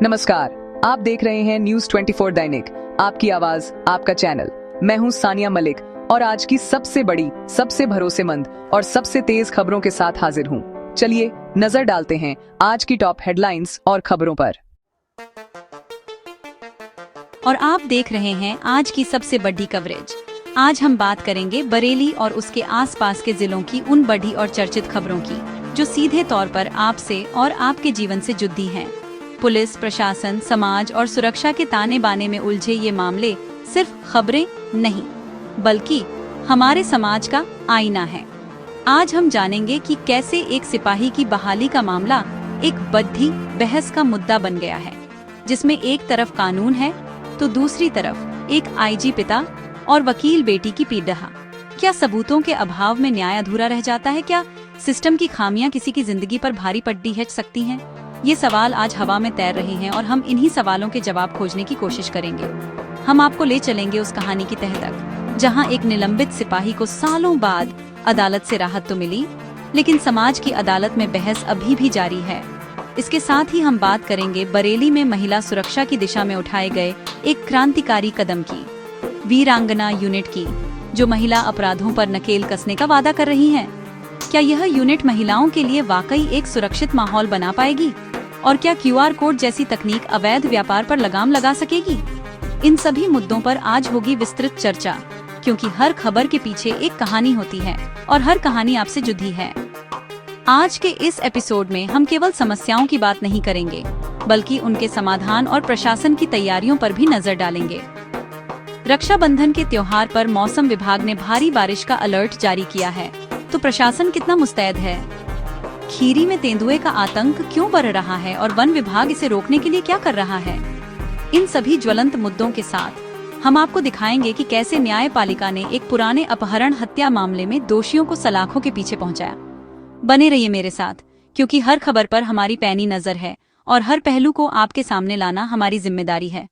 नमस्कार, आप देख रहे हैं न्यूज 24 दैनिक, आपकी आवाज आपका चैनल। मैं हूं सानिया मलिक और आज की सबसे बड़ी, सबसे भरोसेमंद और सबसे तेज खबरों के साथ हाजिर हूं। चलिए नजर डालते हैं आज की टॉप हेडलाइंस और खबरों पर। और आप देख रहे हैं आज की सबसे बड़ी कवरेज। आज हम बात करेंगे बरेली और उसके आसपास के जिलों की उन बड़ी और चर्चित खबरों की जो सीधे तौर पर आपसे और आपके जीवन से जुड़ी हैं। पुलिस, प्रशासन, समाज और सुरक्षा के ताने बाने में उलझे ये मामले सिर्फ खबरें नहीं, बल्कि हमारे समाज का आईना है। आज हम जानेंगे कि कैसे एक सिपाही की बहाली का मामला एक बड़ी बहस का मुद्दा बन गया है, जिसमें एक तरफ कानून है तो दूसरी तरफ एक आईजी पिता और वकील बेटी की पीड़ा। क्या सबूतों के अभाव में न्याय अधूरा रह जाता है? क्या सिस्टम की खामियां किसी की जिंदगी पर भारी पट्टी हिच सकती हैं? ये सवाल आज हवा में तैर रहे हैं और हम इन्हीं सवालों के जवाब खोजने की कोशिश करेंगे। हम आपको ले चलेंगे उस कहानी की तह तक, जहां एक निलंबित सिपाही को सालों बाद अदालत से राहत तो मिली, लेकिन समाज की अदालत में बहस अभी भी जारी है। इसके साथ ही हम बात करेंगे बरेली में महिला सुरक्षा की दिशा में उठाए गए एक क्रांतिकारी कदम की, वीरांगना यूनिट की, जो महिला अपराधों पर नकेल कसने का वादा कर रही है। क्या यह यूनिट महिलाओं के लिए वाकई एक सुरक्षित माहौल बना पाएगी? और क्या क्यूआर कोड जैसी तकनीक अवैध व्यापार पर लगाम लगा सकेगी? इन सभी मुद्दों पर आज होगी विस्तृत चर्चा, क्योंकि हर खबर के पीछे एक कहानी होती है और हर कहानी आपसे जुड़ी है। आज के इस एपिसोड में हम केवल समस्याओं की बात नहीं करेंगे, बल्कि उनके समाधान और प्रशासन की तैयारियों पर भी नजर डालेंगे। रक्षाबंधन के त्योहार पर मौसम विभाग ने भारी बारिश का अलर्ट जारी किया है, तो प्रशासन कितना मुस्तैद है? खीरी में तेंदुए का आतंक क्यों बढ़ रहा है और वन विभाग इसे रोकने के लिए क्या कर रहा है? इन सभी ज्वलंत मुद्दों के साथ हम आपको दिखाएंगे कि कैसे न्यायपालिका ने एक पुराने अपहरण हत्या मामले में दोषियों को सलाखों के पीछे पहुंचाया। बने रहिए मेरे साथ, क्योंकि हर खबर पर हमारी पैनी नजर है और हर पहलू को आपके सामने लाना हमारी जिम्मेदारी है।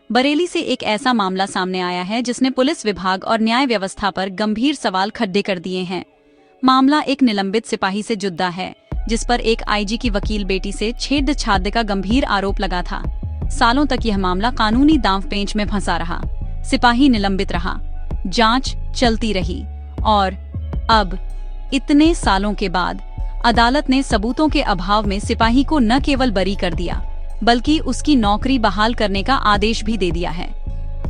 बरेली से एक ऐसा मामला सामने आया है जिसने पुलिस विभाग और न्याय व्यवस्था पर गंभीर सवाल खड़े कर दिए हैं। मामला एक निलंबित सिपाही से जुड़ा है, जिस पर एक आईजी की वकील बेटी से छेड़छाड़ का गंभीर आरोप लगा था। सालों तक यह मामला कानूनी दांवपेच में फंसा रहा। सिपाही निलंबित रहा, जांच चलती रही और अब इतने सालों के बाद अदालत ने सबूतों के अभाव में सिपाही को न केवल बरी कर दिया, बल्कि उसकी नौकरी बहाल करने का आदेश भी दे दिया है।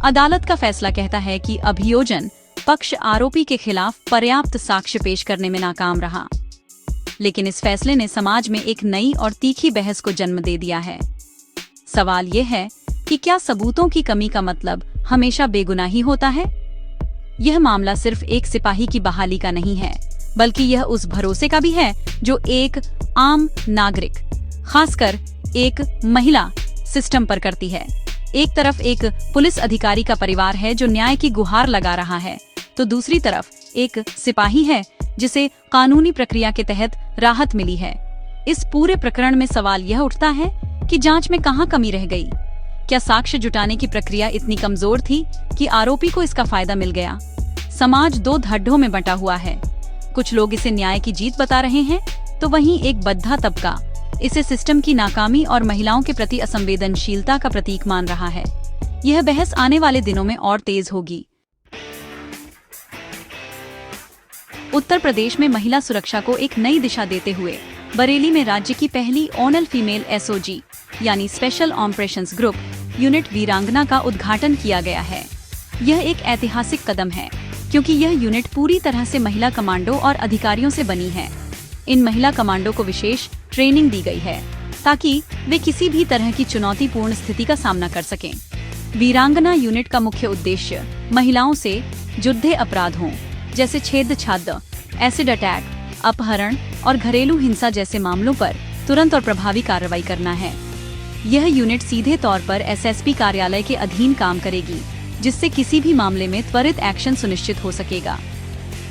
अदालत का फैसला कहता है कि अभियोजन पक्ष आरोपी के खिलाफ पर्याप्त साक्ष्य पेश करने में नाकाम रहा। लेकिन इस फैसले ने समाज में एक नई और तीखी बहस को जन्म दे दिया है। सवाल ये है कि क्या सबूतों की कमी का मतलब हमेशा बेगुनाही होता है? यह मामला सिर्फ एक सिपाही की बहाली का नहीं है, बल्कि यह उस भरोसे का भी है जो एक आम नागरिक, खासकर एक महिला, सिस्टम पर करती है। एक तरफ एक पुलिस अधिकारी का परिवार है जो न्याय की गुहार लगा रहा है, तो दूसरी तरफ एक सिपाही है जिसे कानूनी प्रक्रिया के तहत राहत मिली है। इस पूरे प्रकरण में सवाल यह उठता है कि जांच में कहां कमी रह गई? क्या साक्ष्य जुटाने की प्रक्रिया इतनी कमजोर थी कि आरोपी को इसका फायदा मिल गया? समाज दो धड़ों में बंटा हुआ है। कुछ लोग इसे न्याय की जीत बता रहे हैं, तो वहीं एक बद्धा तबका इसे सिस्टम की नाकामी और महिलाओं के प्रति असंवेदनशीलता का प्रतीक मान रहा है। यह बहस आने वाले दिनों में और तेज होगी। उत्तर प्रदेश में महिला सुरक्षा को एक नई दिशा देते हुए बरेली में राज्य की पहली ऑनल फीमेल एसओजी यानी स्पेशल ऑपरेशंस ग्रुप यूनिट वीरांगना का उद्घाटन किया गया है। यह एक ऐतिहासिक कदम है, क्योंकि यह यूनिट पूरी तरह से महिला कमांडो और अधिकारियों से बनी है। इन महिला कमांडो को विशेष ट्रेनिंग दी गई है ताकि वे किसी भी तरह की चुनौतीपूर्ण स्थिति का सामना कर सकें। वीरांगना यूनिट का मुख्य उद्देश्य महिलाओं से जुड़े अपराधों जैसे छेड़छाड़, एसिड अटैक, अपहरण और घरेलू हिंसा जैसे मामलों पर तुरंत और प्रभावी कार्रवाई करना है। यह यूनिट सीधे तौर पर एसएसपी कार्यालय के अधीन काम करेगी, जिससे किसी भी मामले में त्वरित एक्शन सुनिश्चित हो सकेगा।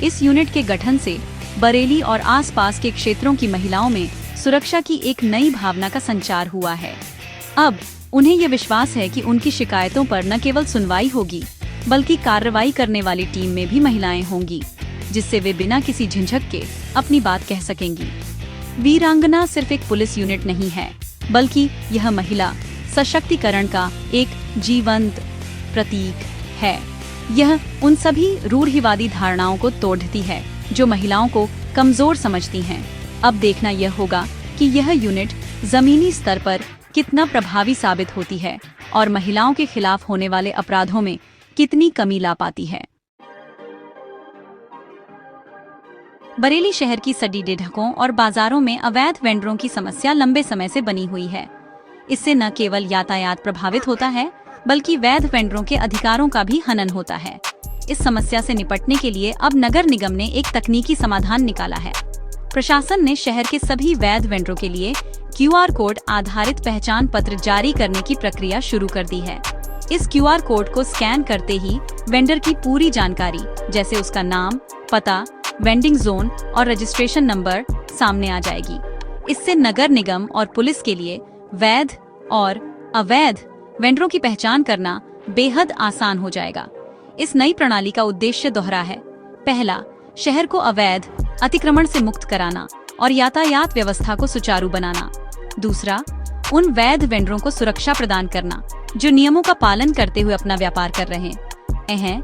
इस यूनिट के गठन से बरेली और आसपास के क्षेत्रों की महिलाओं में सुरक्षा की एक नई भावना का संचार हुआ है। अब उन्हें यह विश्वास है कि उनकी शिकायतों पर न केवल सुनवाई होगी, बल्कि कार्रवाई करने वाली टीम में भी महिलाएं होंगी, जिससे वे बिना किसी झिझक के अपनी बात कह सकेंगी। वीरांगना सिर्फ एक पुलिस यूनिट नहीं है, बल्कि यह महिला सशक्तिकरण का एक जीवंत प्रतीक है। यह उन सभी रूढ़िवादी धारणाओं को तोड़ती है जो महिलाओं को कमजोर समझती हैं। अब देखना यह होगा कि यह यूनिट जमीनी स्तर पर कितना प्रभावी साबित होती है और महिलाओं के खिलाफ होने वाले अपराधों में कितनी कमी ला पाती है। बरेली शहर की सड़ी ढकों और बाजारों में अवैध वेंडरों की समस्या लंबे समय से बनी हुई है। इससे न केवल यातायात प्रभावित होता है, बल्कि वैध वेंडरों के अधिकारों का भी हनन होता है। इस समस्या से निपटने के लिए अब नगर निगम ने एक तकनीकी समाधान निकाला है। प्रशासन ने शहर के सभी वैध वेंडरों के लिए QR कोड आधारित पहचान पत्र जारी करने की प्रक्रिया शुरू कर दी है। इस QR कोड को स्कैन करते ही वेंडर की पूरी जानकारी, जैसे उसका नाम, पता, वेंडिंग जोन और रजिस्ट्रेशन नंबर सामने आ जाएगी। इससे नगर निगम और पुलिस के लिए वैध और अवैध वेंडरों की पहचान करना बेहद आसान हो जाएगा। इस नई प्रणाली का उद्देश्य दोहरा है। पहला, शहर को अवैध अतिक्रमण से मुक्त कराना और यातायात व्यवस्था को सुचारू बनाना। दूसरा, उन वैध वेंडरों को सुरक्षा प्रदान करना जो नियमों का पालन करते हुए अपना व्यापार कर रहे हैं।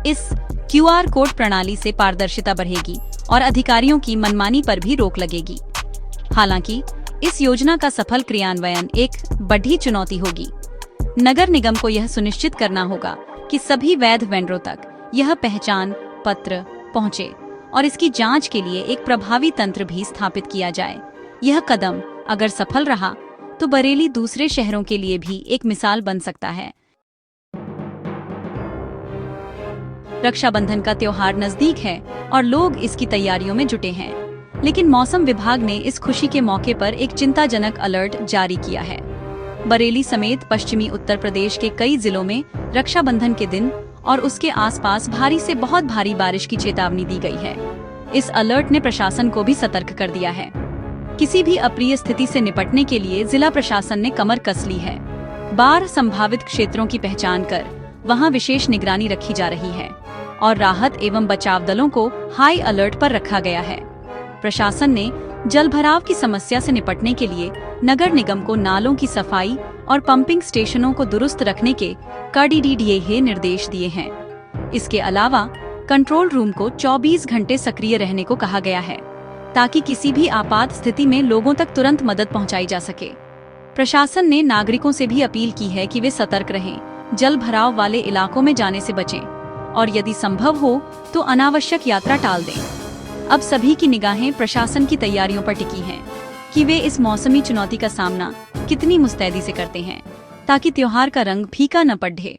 इस QR कोड प्रणाली से पारदर्शिता बढ़ेगी और अधिकारियों की मनमानी पर भी रोक लगेगी। हालांकि इस योजना का सफल क्रियान्वयन एक बड़ी चुनौती होगी। नगर निगम को यह सुनिश्चित करना होगा कि सभी वैध वेंडरों तक यह पहचान पत्र पहुंचे और इसकी जांच के लिए एक प्रभावी तंत्र भी स्थापित किया जाए। यह कदम अगर सफल रहा तो बरेली दूसरे शहरों के लिए भी एक मिसाल बन सकता है। रक्षाबंधन का त्योहार नजदीक है और लोग इसकी तैयारियों में जुटे हैं, लेकिन मौसम विभाग ने इस खुशी के मौके पर एक चिंताजनक अलर्ट जारी किया है। बरेली समेत पश्चिमी उत्तर प्रदेश के कई जिलों में रक्षाबंधन के दिन और उसके आसपास भारी से बहुत भारी बारिश की चेतावनी दी गई है। इस अलर्ट ने प्रशासन को भी सतर्क कर दिया है। किसी भी अप्रिय स्थिति से निपटने के लिए जिला प्रशासन ने कमर कस ली है। बाढ़ संभावित क्षेत्रों की पहचान कर वहां विशेष निगरानी रखी जा रही है और राहत एवं बचाव दलों को हाई अलर्ट पर रखा गया है। प्रशासन ने जलभराव की समस्या से निपटने के लिए नगर निगम को नालों की सफाई और पंपिंग स्टेशनों को दुरुस्त रखने के कड़े निर्देश दिए हैं। इसके अलावा कंट्रोल रूम को 24 घंटे सक्रिय रहने को कहा गया है, ताकि किसी भी आपात स्थिति में लोगों तक तुरंत मदद पहुंचाई जा सके। प्रशासन ने नागरिकों से भी अपील की है कि वे सतर्क रहें, जल भराव वाले इलाकों में जाने से बचें और यदि संभव हो तो अनावश्यक यात्रा टाल दें। अब सभी की निगाहें प्रशासन की तैयारियों पर टिकी हैं कि वे इस मौसमी चुनौती का सामना कितनी मुस्तैदी से करते हैं, ताकि त्योहार का रंग फीका न पड़े।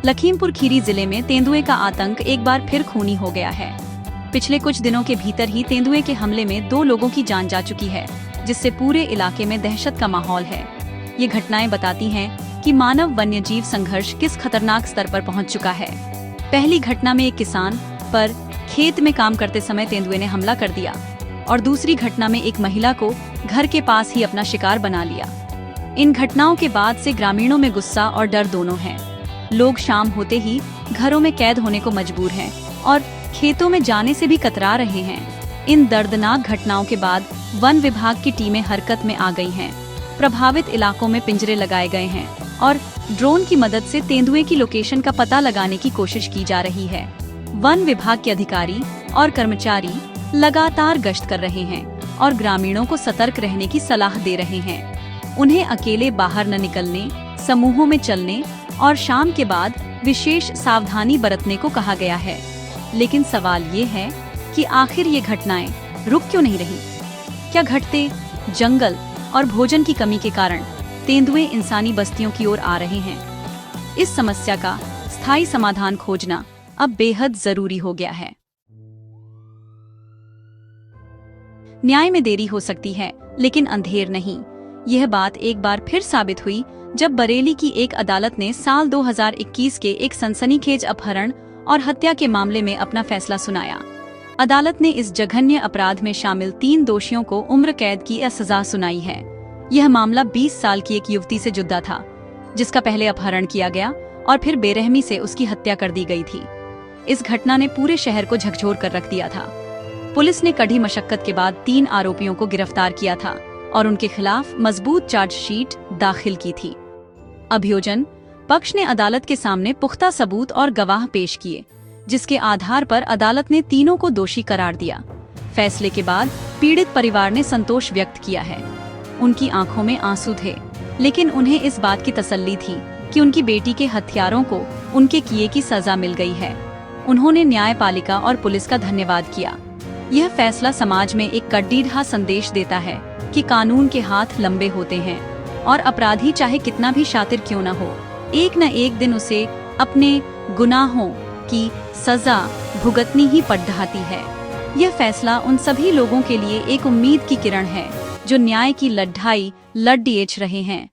लखीमपुर खीरी जिले में तेंदुए का आतंक एक बार फिर खूनी हो गया है। पिछले कुछ दिनों के भीतर ही तेंदुए के हमले में 2 लोगों की जान जा चुकी है, जिससे पूरे इलाके में दहशत का माहौल है। ये घटनाएं बताती हैं कि मानव वन्यजीव संघर्ष किस खतरनाक स्तर पर पहुंच चुका है। पहली घटना में एक किसान पर खेत में काम करते समय तेंदुए ने हमला कर दिया और दूसरी घटना में एक महिला को घर के पास ही अपना शिकार बना लिया। इन घटनाओं के बाद से ग्रामीणों में गुस्सा और डर दोनों हैं। लोग शाम होते ही घरों में कैद होने को मजबूर हैं और खेतों में जाने से भी कतरा रहे हैं। इन दर्दनाक घटनाओं के बाद वन विभाग की टीमें हरकत में आ गई हैं। प्रभावित इलाकों में पिंजरे लगाए गए हैं और ड्रोन की मदद से तेंदुए की लोकेशन का पता लगाने की कोशिश की जा रही है। वन विभाग के अधिकारी और कर्मचारी लगातार गश्त कर रहे हैं और ग्रामीणों को सतर्क रहने की सलाह दे रहे हैं। उन्हें अकेले बाहर न निकलने, समूहों में चलने और शाम के बाद विशेष सावधानी बरतने को कहा गया है। लेकिन सवाल ये है कि आखिर ये घटनाएं रुक क्यों नहीं रही? क्या घटते जंगल और भोजन की कमी के कारण तेंदुए इंसानी बस्तियों की ओर आ रहे हैं? इस समस्या का स्थायी समाधान खोजना अब बेहद जरूरी हो गया है। न्याय में देरी हो सकती है, लेकिन अंधेर नहीं। यह बात एक बार फिर साबित हुई जब बरेली की एक अदालत ने साल 2021 के एक सनसनीखेज अपहरण और हत्या के मामले में अपना फैसला सुनाया। अदालत ने इस जघन्य अपराध में शामिल 3 दोषियों को उम्र कैद की सजा सुनाई है। यह मामला 20 साल की एक युवती से जुड़ा था, जिसका पहले अपहरण किया गया और फिर बेरहमी से उसकी हत्या कर दी गई थी। इस घटना ने पूरे शहर को झकझोर कर रख दिया था। पुलिस ने कड़ी मशक्कत के बाद 3 आरोपियों को गिरफ्तार किया था और उनके खिलाफ मजबूत चार्जशीट दाखिल की थी। अभियोजन पक्ष ने अदालत के सामने पुख्ता सबूत और गवाह पेश किए, जिसके आधार पर अदालत ने तीनों को दोषी करार दिया। फैसले के बाद पीड़ित परिवार ने संतोष व्यक्त किया है। उनकी आंखों में आंसू थे, लेकिन उन्हें इस बात की तसल्ली थी कि उनकी बेटी के हत्यारों को उनके किए की सजा मिल गई है। उन्होंने न्यायपालिका और पुलिस का धन्यवाद किया। यह फैसला समाज में एक कड़ीढ़ा संदेश देता है कि कानून के हाथ लंबे होते हैं और अपराधी चाहे कितना भी शातिर क्यों न हो, एक न एक दिन उसे अपने गुनाहों की सजा भुगतनी ही पड़ती है। यह फैसला उन सभी लोगों के लिए एक उम्मीद की किरण है जो न्याय की लड़ाई लड़ रहे हैं।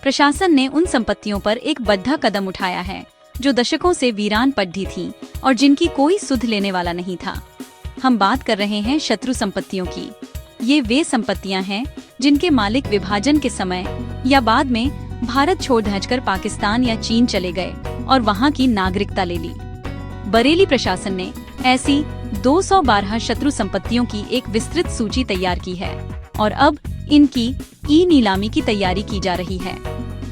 प्रशासन ने उन संपत्तियों पर एक बड़ा कदम उठाया है जो दशकों से वीरान पड़ी थीं और जिनकी कोई सुध लेने वाला नहीं था। हम बात कर रहे हैं शत्रु संपत्तियों की। ये वे संपत्तियां हैं जिनके मालिक विभाजन के समय या बाद में भारत छोड़ कर पाकिस्तान या चीन चले गए और वहां की नागरिकता ले ली। बरेली प्रशासन ने ऐसी 212 शत्रु संपत्तियों की एक विस्तृत सूची तैयार की है और अब इनकी नीलामी की तैयारी की जा रही है।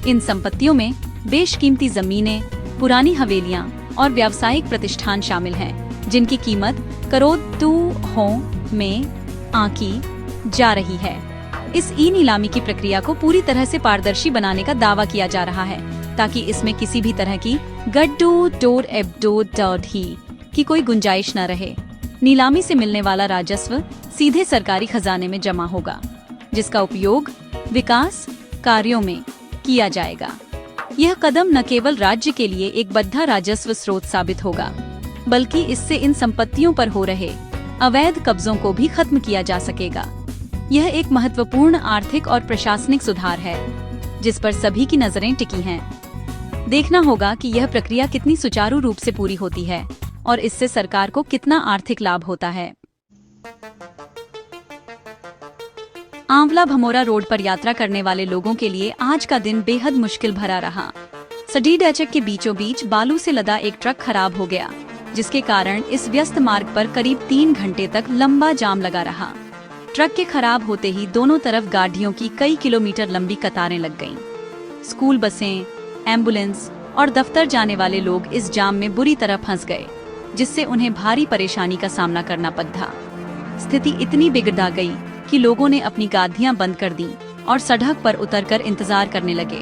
इन संपत्तियों में बेशकीमती जमीनें, पुरानी हवेलियां और व्यावसायिक प्रतिष्ठान शामिल हैं, जिनकी कीमत करोड़ों में आंकी जा रही है। इस नीलामी की प्रक्रिया को पूरी तरह से पारदर्शी बनाने का दावा किया जा रहा है, ताकि इसमें किसी भी तरह की गड्ढों की कोई गुंजाइश न रहे। नीलामी से मिलने वाला राजस्व सीधे सरकारी खजाने में जमा होगा, जिसका उपयोग विकास कार्यों में किया जाएगा। यह कदम न केवल राज्य के लिए एक बड़ा राजस्व स्रोत साबित होगा, बल्कि इससे इन संपत्तियों पर हो रहे अवैध कब्जों को भी खत्म किया जा सकेगा। यह एक महत्वपूर्ण आर्थिक और प्रशासनिक सुधार है, जिस पर सभी की नजरें टिकी हैं। देखना होगा कि यह प्रक्रिया कितनी सुचारू रूप से पूरी होती है और इससे सरकार को कितना आर्थिक लाभ होता है। आंवला भमोरा रोड पर यात्रा करने वाले लोगों के लिए आज का दिन बेहद मुश्किल भरा रहा। सडीडैचक के बीचों बीच बालू से लदा एक ट्रक खराब हो गया, जिसके कारण इस व्यस्त मार्ग पर करीब 3 घंटे तक लंबा जाम लगा रहा। ट्रक के खराब होते ही दोनों तरफ गाड़ियों की कई किलोमीटर लंबी कतारें लग गईं। स्कूल बसें, एम्बुलेंस और दफ्तर जाने वाले लोग इस जाम में बुरी तरह फंस गए, जिससे उन्हें भारी परेशानी का सामना करना पड़ा। स्थिति इतनी बिगड़ गई कि लोगों ने अपनी गाड़ियां बंद कर दी और सड़क पर उतरकर इंतजार करने लगे।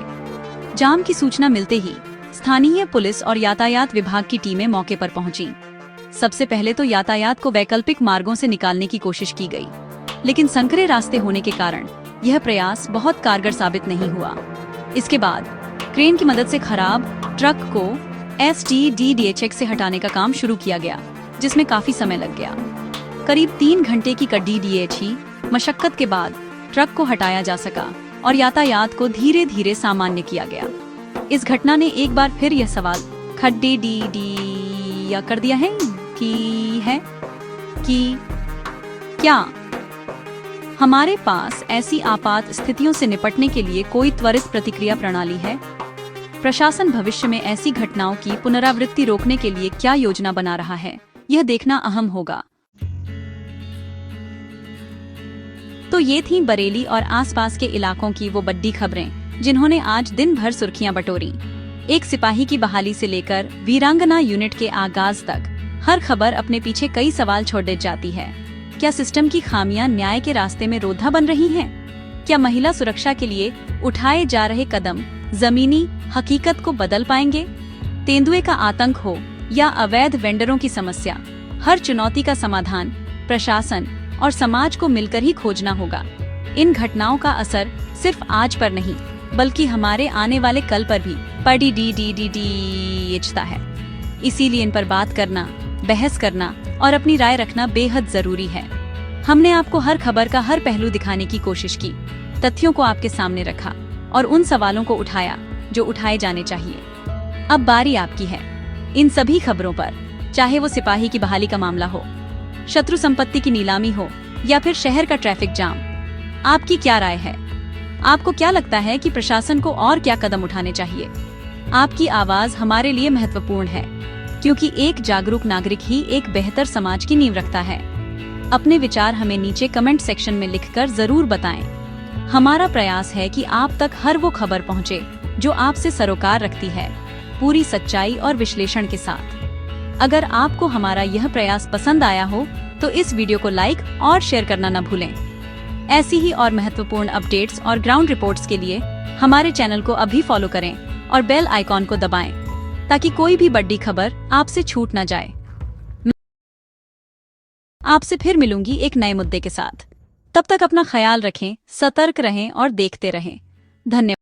जाम की सूचना मिलते ही स्थानीय पुलिस और यातायात विभाग की टीमें मौके पर पहुंची। सबसे पहले तो यातायात को वैकल्पिक मार्गों से निकालने की कोशिश की गई, लेकिन संकरे रास्ते होने के कारण यह प्रयास बहुत कारगर साबित नहीं हुआ। इसके बाद क्रेन की मदद से खराब ट्रक को SDDHX से हटाने का काम शुरू किया गया, जिसमें काफी समय लग गया। करीब 3 घंटे की कड़ी मशक्कत के बाद ट्रक को हटाया जा सका और यातायात को धीरे धीरे सामान्य किया गया। इस घटना ने एक बार फिर यह सवाल खड़ा कर दिया है कि क्या हमारे पास ऐसी आपात स्थितियों से निपटने के लिए कोई त्वरित प्रतिक्रिया प्रणाली है? प्रशासन भविष्य में ऐसी घटनाओं की पुनरावृत्ति रोकने के लिए क्या योजना बना रहा है, यह देखना अहम होगा। तो ये थीं बरेली और आसपास के इलाकों की वो बड़ी खबरें जिन्होंने आज दिन भर सुर्खियां बटोरी। एक सिपाही की बहाली से लेकर वीरांगना यूनिट के आगाज तक हर खबर अपने पीछे कई सवाल छोड़े जाती है। क्या सिस्टम की खामियां न्याय के रास्ते में रोधा बन रही हैं? क्या महिला सुरक्षा के लिए उठाए जा रहे कदम जमीनी हकीकत को बदल पाएंगे? तेंदुए का आतंक हो या अवैध वेंडरों की समस्या, हर चुनौती का समाधान प्रशासन और समाज को मिलकर ही खोजना होगा। इन घटनाओं का असर सिर्फ आज पर नहीं, बल्कि हमारे आने वाले कल पर भी पड़ता है। इसीलिए इन पर बात करना, बहस करना और अपनी राय रखना बेहद जरूरी है। हमने आपको हर खबर का हर पहलू दिखाने की कोशिश की, तथ्यों को आपके सामने रखा और उन सवालों को उठाया जो उठाए जाने चाहिए। अब बारी आपकी है। इन सभी खबरों पर, चाहे वो सिपाही की बहाली का मामला हो, शत्रु संपत्ति की नीलामी हो या फिर शहर का ट्रैफिक जाम, आपकी क्या राय है? आपको क्या लगता है कि प्रशासन को और क्या कदम उठाने चाहिए? आपकी आवाज हमारे लिए महत्वपूर्ण है। क्योंकि एक जागरूक नागरिक ही एक बेहतर समाज की नींव रखता है। अपने विचार हमें नीचे कमेंट सेक्शन में लिखकर जरूर बताएं। हमारा प्रयास है कि आप तक हर वो खबर पहुंचे जो आपसे सरोकार रखती है, पूरी सच्चाई और विश्लेषण के साथ। अगर आपको हमारा यह प्रयास पसंद आया हो तो इस वीडियो को लाइक और शेयर करना न भूलें। ऐसी ही और महत्वपूर्ण अपडेट्स और ग्राउंड रिपोर्ट्स के लिए हमारे चैनल को अभी फॉलो करें और बेल आइकॉन को दबाएं, ताकि कोई भी बड़ी खबर आपसे छूट न जाए। आपसे फिर मिलूंगी एक नए मुद्दे के साथ। तब तक अपना ख्याल रखें, सतर्क रहें और देखते रहें। धन्यवाद।